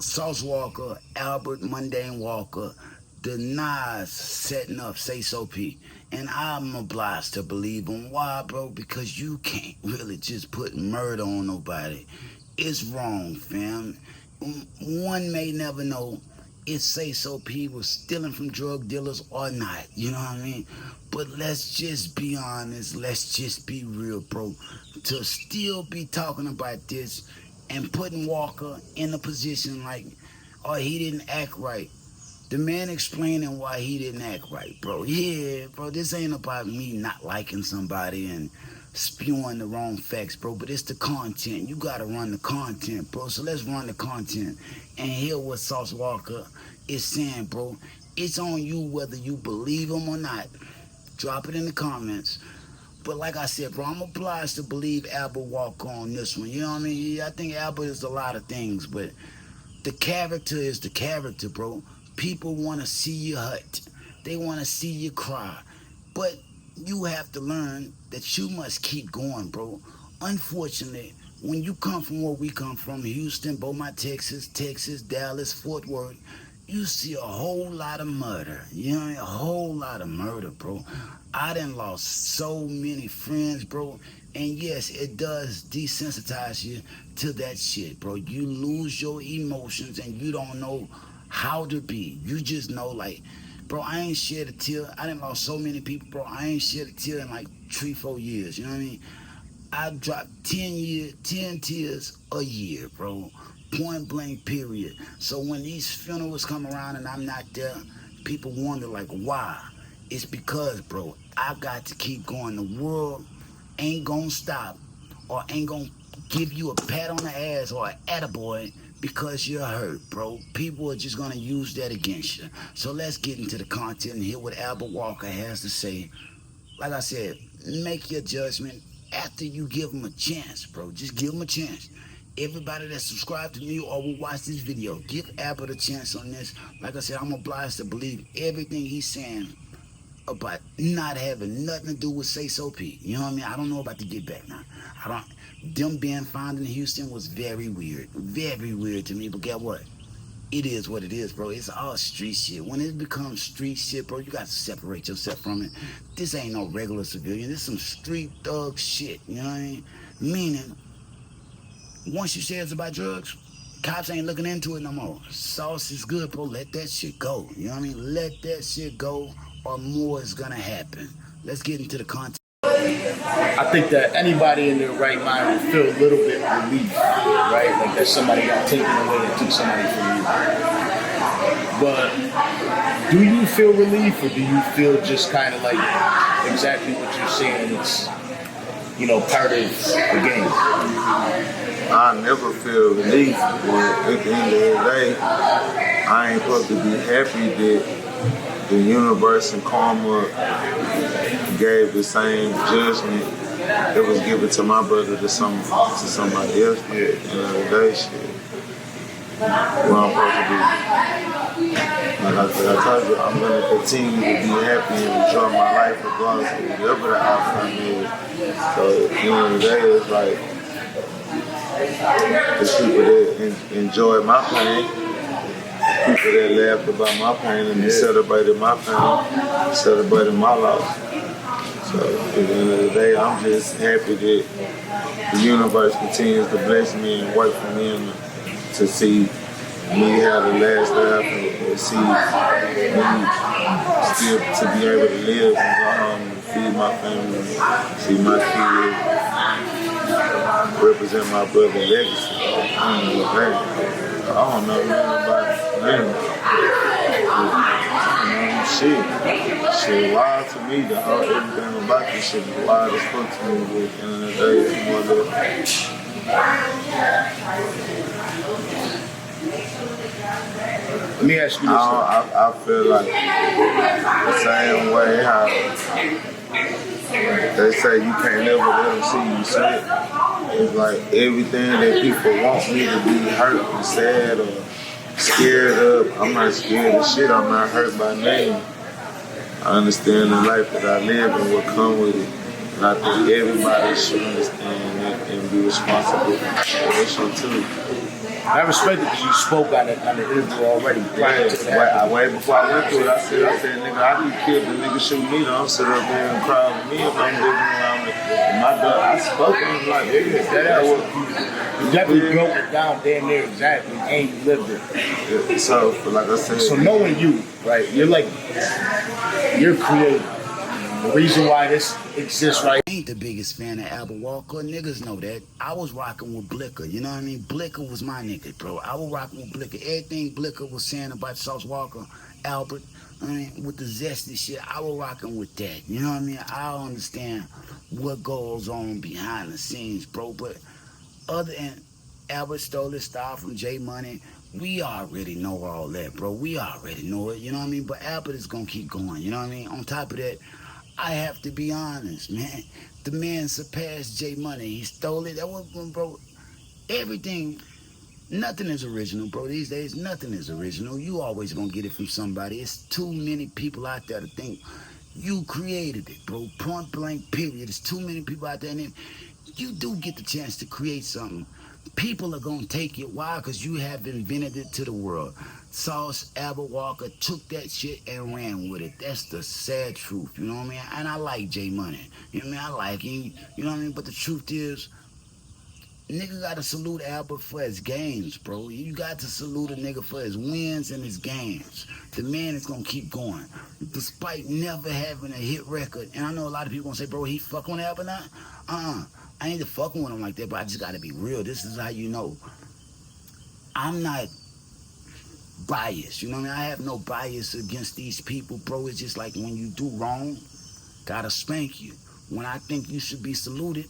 Sauce Walker, Albert Mundane Walker, denies setting up Sayso P. And I'm obliged to believe him. Why, bro? Because you can't really just put murder on nobody. It's wrong, fam. One may never know if Sayso P was stealing from drug dealers or not. You know what I mean? But let's just be honest. Let's just be real, bro. To still be talking about this and putting Walker in a position like, oh, he didn't act right. The man explaining why he didn't act right, bro. Yeah, bro, this ain't about me not liking somebody and spewing the wrong facts, bro, but it's the content. You gotta run the content, bro. So let's run the content and hear what Sauce Walker is saying, bro. It's on you whether you believe him or not. Drop it in the comments. But like I said, bro, I'm obliged to believe Albert Walker on this one. You know what I mean? Yeah, I think Albert is a lot of things, but the character is the character, bro. People want to see you hurt. They want to see you cry. But you have to learn that you must keep going, bro. Unfortunately, when you come from where we come from, Houston, Beaumont, Texas, Dallas, Fort Worth, you see a whole lot of murder. You know what I mean? A whole lot of murder, bro. I done lost so many friends, bro. And yes, it does desensitize you to that shit, bro. You lose your emotions and you don't know how to be. You just know, like, bro, I ain't shed a tear. I done lost so many people, bro. I ain't shed a tear in like 3-4 years. You know what I mean? I dropped 10 tears a year, bro. Point blank, period. So when these funerals come around and I'm not there, people wonder, like, why? It's because, bro, I got to keep going. The world ain't gonna stop or ain't gonna give you a pat on the ass or an attaboy because you're hurt, bro. People are just gonna use that against you. So let's get into the content and hear what Albert Walker has to say. Like I said, make your judgment after you give him a chance, bro. Just give him a chance. Everybody that subscribed to me or will watch this video, give Albert a chance on this. Like I said, I'm obliged to believe everything he's saying about not having nothing to do with Sayso P. You know what I mean? I don't know about the get back now. I don't. Them being found in Houston was very weird to me. But guess what? It is what it is, bro. It's all street shit. When it becomes street shit, bro, you got to separate yourself from it. This ain't no regular civilian. This some street thug shit. You know what I mean? Meaning, once you say it's about drugs, cops ain't looking into it no more. Sauce is good, bro. Let that shit go. You know what I mean? Let that shit go or more is gonna happen. Let's get into the content. I think that anybody in their right mind would feel a little bit relief, right? Like that somebody got taken away and took somebody from you. But do you feel relief, or do you feel just kind of like exactly what you're saying? It's, part of the game. I never feel relief, but at the end of the day, I ain't supposed to be happy that the universe and karma gave the same judgment that was given to my brother to somebody else. But at the end of the day, shit, what I'm supposed to do. Like I told you, I'm going to continue to be happy and enjoy my life regardless of whatever the outcome is. So at the end of the day, it's like the people that enjoy my pain, people that laughed about my pain and celebrated my pain, celebrated my loss. So at the end of the day, I'm just happy that the universe continues to bless me and work for me and to see me have the last laugh and see me still to be able to live and go home and feed my family, see my kids, represent my brother's legacy. I don't know about Shit wild to me. Everything about this shit is wild as fuck to me. But at the end of the day, it's more than Let me ask you this. I feel like the same way how they say you can't never let them see you sad. It's like everything that people want me to be hurt and sad or scared of, I'm not scared of shit. I'm not hurt by nothing. I understand the life that I live and what come with it. And I think everybody should understand it and be responsible for that shit too. I respect it because you spoke on the interview already. Way before I went through it, I said, nigga, I be killed the nigga shoot me. Don't sit up there and cry with me if I'm living around me. And my dog, I spoke and was like, yeah, you definitely broke it down damn near exactly, and you lived it. yeah. So, like I said, So knowing you, right, you're creative. The reason why this exists right. I ain't the biggest fan of Albert Walker. Niggas know that. I was rocking with Blicker. You know what I mean? Blicker was my nigga, bro. I was rocking with Blicker. Everything Blicker was saying about Sauce Walker, Albert, I mean, with the zesty shit, I was rocking with that. You know what I mean? I don't understand what goes on behind the scenes, bro. But other than Albert stole his style from J Money, we already know all that, bro. We already know it. You know what I mean? But Albert is gonna keep going. You know what I mean? On top of that, I have to be honest, man. The man surpassed J Money. He stole it. That was, bro. Everything, nothing is original, bro. These days, nothing is original. You always gonna get it from somebody. It's too many people out there to think you created it, bro. Point blank, period. There's too many people out there, and you do get the chance to create something. People are gonna take it. Why? Because you have invented it to the world. Sauce, Albert Walker took that shit and ran with it. That's the sad truth, you know what I mean? And I like J Money. You know what I mean? I like him, you know what I mean? But the truth is, nigga gotta salute Albert for his games, bro. You got to salute a nigga for his wins and his games. The man is gonna keep going. Despite never having a hit record. And I know a lot of people gonna say, bro, he fuck on Albert now? I ain't fucking with him like that, but I just gotta be real. This is how you know. I'm not biased, you know what I mean? I have no bias against these people, bro. It's just like when you do wrong, gotta spank you. When I think you should be saluted,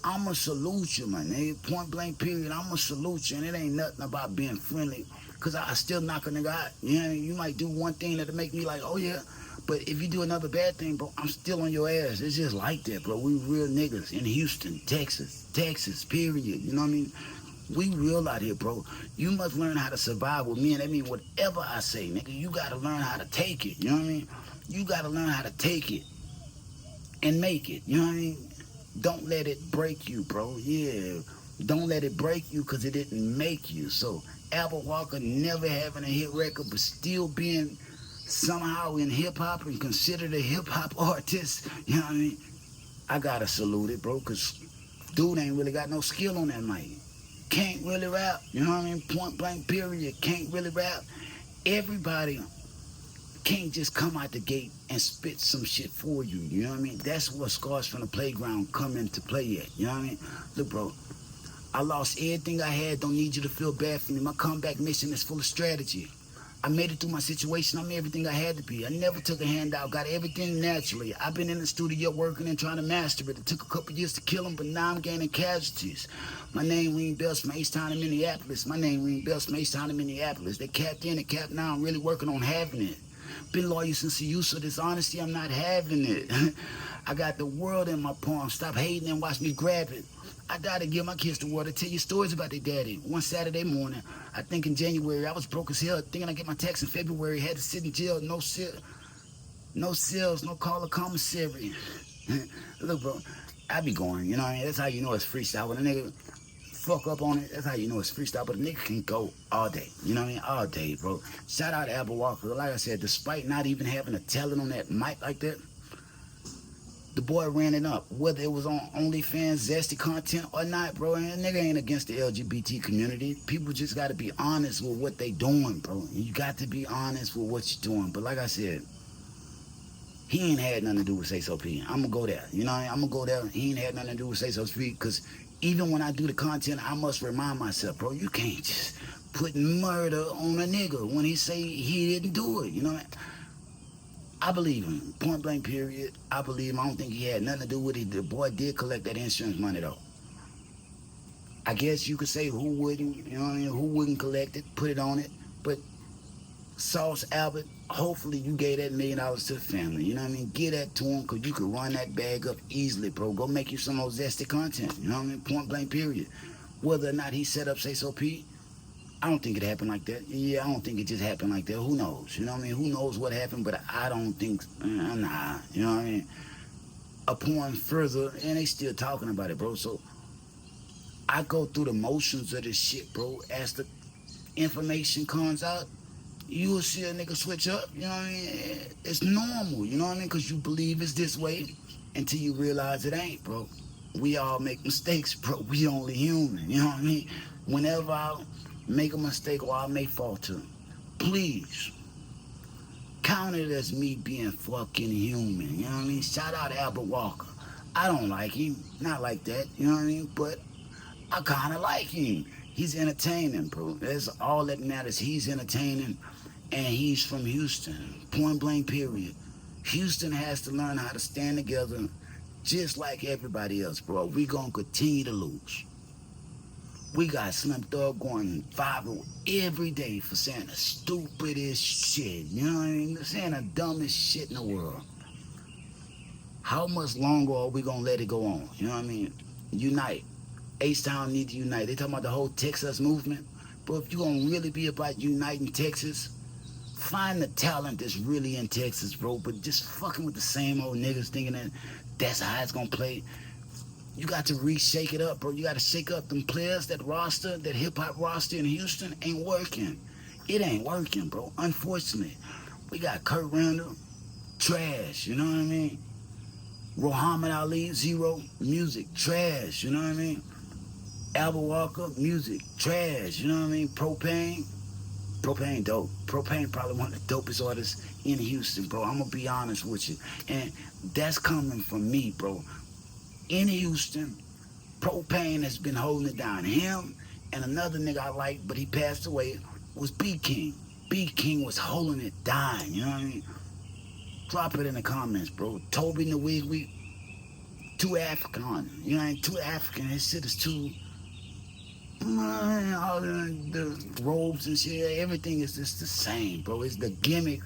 I'ma salute you, man. Point blank, period. I'ma salute you, and it ain't nothing about being friendly, cause I still knock a nigga out. You know what I mean? You might do one thing that'll make me like, oh yeah, but if you do another bad thing, bro, I'm still on your ass. It's just like that, bro. We real niggas in Houston, Texas, period. You know what I mean? We real out here, bro. You must learn how to survive with me, and that means whatever I say, nigga, you gotta learn how to take it. You know what I mean? You gotta learn how to take it and make it. You know what I mean? Don't let it break you, bro. Yeah. Don't let it break you because it didn't make you. So Albert Walker never having a hit record but still being somehow in hip-hop and considered a hip-hop artist, you know what I mean? I gotta salute it, bro, because dude ain't really got no skill on that mic. Can't really rap, you know what I mean? Point blank, period. Can't really rap. Everybody can't just come out the gate and spit some shit for you, you know what I mean? That's where Scars from the Playground come into play at, you know what I mean? Look, bro, I lost everything I had, don't need you to feel bad for me. My comeback mission is full of strategy. I made it through my situation, I'm everything I had to be. I never took a handout, got everything naturally. I've been in the studio working and trying to master it. It took a couple years to kill them, but now I'm gaining casualties. My name ring bells from H-Town to Minneapolis. My name ring bells from H-Town to Minneapolis. They capped in and capped now, I'm really working on having it. Been loyal since the use of this honesty, I'm not having it. I got the world in my palm, stop hating and watch me grab it. I died to give my kids the world to tell you stories about their daddy. One Saturday morning, I think in January, I was broke as hell, thinking I get my tax in February, had to sit in jail, no cells, no call of commissary. Look, bro, I be going, you know what I mean? That's how you know it's freestyle. When a nigga fuck up on it, that's how you know it's freestyle. But a nigga can go all day, you know what I mean? All day, bro. Shout out to Albert Walker. Like I said, despite not even having a talent on that mic like that, the boy ran it up, whether it was on OnlyFans, zesty content or not, bro. And a nigga ain't against the LGBT community. People just got to be honest with what they doing, bro. You got to be honest with what you're doing. But like I said, he ain't had nothing to do with Sayso P. I'm going to go there. You know what I mean? I'm going to go there. He ain't had nothing to do with Sayso P because even when I do the content, I must remind myself, bro, you can't just put murder on a nigga when he say he didn't do it. You know what I mean? I believe him. Point blank, period. I believe him. I don't think he had nothing to do with it. The boy did collect that insurance money, though. I guess you could say who wouldn't, you know what I mean? Who wouldn't collect it, put it on it. But Sauce, Albert, hopefully you gave that $1 million to the family. You know what I mean? Give that to him because you could run that bag up easily, bro. Go make you some more zesty content. You know what I mean? Point blank, period. Whether or not he set up Sayso P, I don't think it happened like that. Yeah, I don't think it just happened like that. Who knows? You know what I mean? Who knows what happened? But I don't think, nah. You know what I mean? Upon further, and they still talking about it, bro. So I go through the motions of this shit, bro. As the information comes out, you will see a nigga switch up. You know what I mean? It's normal. You know what I mean? Because you believe it's this way until you realize it ain't, bro. We all make mistakes, bro. We only human. You know what I mean? Whenever I make a mistake or I may falter, please count it as me being fucking human. You know what I mean? Shout out to Albert Walka. I don't like him. Not like that. You know what I mean? But I kind of like him. He's entertaining, bro. That's all that matters. He's entertaining, and he's from Houston. Point blank, period. Houston has to learn how to stand together just like everybody else, bro. We gonna continue to lose. We got Slim Thug going viral every day for saying the stupidest shit. You know what I mean? Saying the dumbest shit in the world. How much longer are we gonna let it go on? You know what I mean? Unite. H-Town need to unite. They talking about the whole Texas movement. But if you gonna really be about uniting Texas, find the talent that's really in Texas, bro. But just fucking with the same old niggas thinking that that's how it's gonna play. You got to reshake it up, bro. You got to shake up them players. That roster, that hip-hop roster in Houston ain't working. It ain't working, bro. Unfortunately. We got Kurt Randall, trash, you know what I mean? Muhammad Ali, zero, music, trash, you know what I mean? Albert Walker, music, trash, you know what I mean? Propane dope. Propane probably one of the dopest artists in Houston, bro. I'm gonna be honest with you. And that's coming from me, bro. In Houston, Propane has been holding it down. Him and another nigga I like, but he passed away, was B King. B King was holding it down, you know what I mean? Drop it in the comments, bro. Toby and the Wigwig, too African. You know what I mean? Too African. His shit is too... all the robes and shit, everything is just the same, bro. It's the gimmick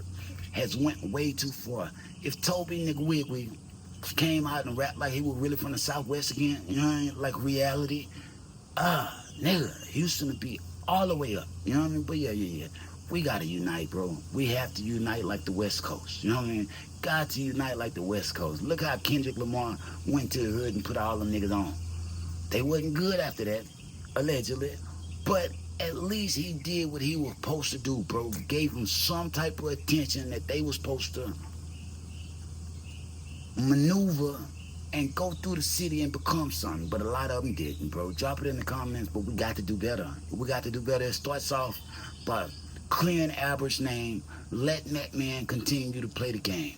has went way too far. If Toby and the Wigwig came out and rapped like he was really from the Southwest again, you know what I mean? Like reality, nigga, Houston would be all the way up, you know what I mean? But yeah. We gotta unite, bro. We have to unite like the West Coast, you know what I mean? Got to unite like the West Coast. Look how Kendrick Lamar went to the hood and put all them niggas on. They wasn't good after that, allegedly, but at least he did what he was supposed to do, bro. Gave them some type of attention that they were supposed to maneuver and go through the city and become something, but a lot of them didn't, bro. Drop it in the comments, but we got to do better. We got to do better. It starts off by clearing Albert's name, letting that man continue to play the game.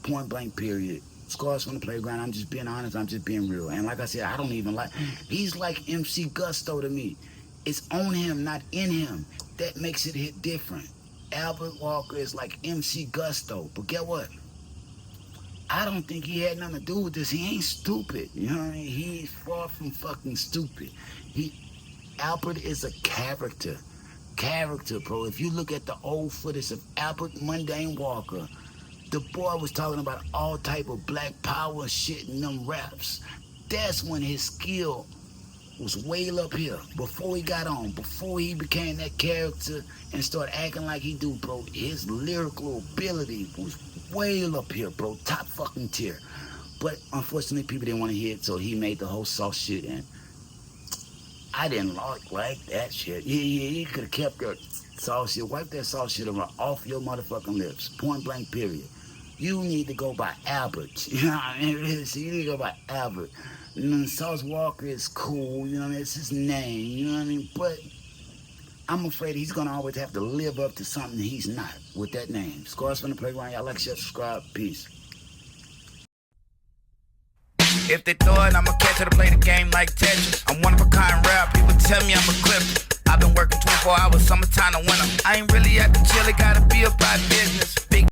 Point blank, period. Scars from the playground. I'm just being honest. I'm just being real. And like I said, I don't even like... He's like MC Gusto to me. It's on him, not in him. That makes it hit different. Albert Walker is like MC Gusto. But get what? I don't think he had nothing to do with this. He ain't stupid. You know what I mean? He's far from fucking stupid. Albert is a character. Character, bro. If you look at the old footage of Albert Mundane Walker, the boy was talking about all type of black power shit in them raps. That's when his skill was way up here. Before he got on, before he became that character and started acting like he do, bro, his lyrical ability was way up here, bro. Top fucking tier. But unfortunately, people didn't want to hear it, so he made the whole soft shit, and I didn't like that shit. Yeah, he could have kept that soft shit. Wipe that soft shit off your motherfucking lips. Point blank, period. You need to go by Albert. You know what I mean? Really, so you need to go by Albert. You know, Sauce Walker is cool. You know what I mean? It's his name. You know what I mean? But I'm afraid he's going to always have to live up to something he's not with that name. Scars from the Playground. Y'all like, share, subscribe. Peace. If they throw it, I'ma catch it to play the game like Tetris. I'm one of a kind rap, people tell me I'm a clip. I've been working 24 hours, summertime to winter. I ain't really at the chill, it gotta be about business. Big